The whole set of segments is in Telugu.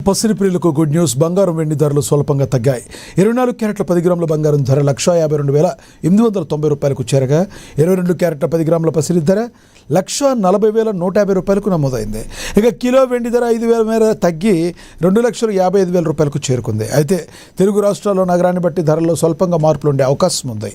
పసిడి ప్రియులకు గుడ్ న్యూస్. బంగారం వెండి ధరలు స్వల్పంగా తగ్గాయి. 24 క్యారెట్ల 10 గ్రాముల బంగారం ధర 1,52,890 రూపాయలకు చేరగా 22 క్యారెట్ల 10 గ్రాముల పసిడి ధర 1,40,150 రూపాయలకు నమోదైంది. ఇక కిలో వెండి ధర 5,000 మేర తగ్గి 2,55,000 రూపాయలకు చేరుకుంది. అయితే తెలుగు రాష్ట్రాల్లో నగరాన్ని బట్టి ధరల్లో స్వల్పంగా మార్పులు ఉండే అవకాశం ఉంది.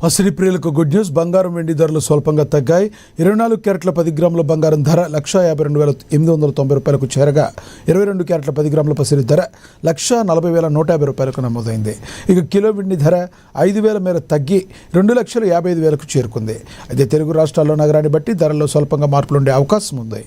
పసిడి ప్రియులకు గుడ్ న్యూస్. బంగారం వెండి ధరలు స్వల్పంగా తగ్గాయి. 24 క్యారెట్ల 10 గ్రాముల బంగారం ధర 1,52,890 రూపాయలకు చేరగా 22 క్యారెట్ల 10 గ్రాముల పసిడి ధర 1,40,150 రూపాయలకు నమోదైంది. ఇక కిలో వెండి ధర 5,000 మేర తగ్గి 2,55,000కు చేరుకుంది. అయితే తెలుగు రాష్ట్రాల్లో నగరాన్ని బట్టి ధరల్లో స్వల్పంగా మార్పులుండే అవకాశం ఉంది.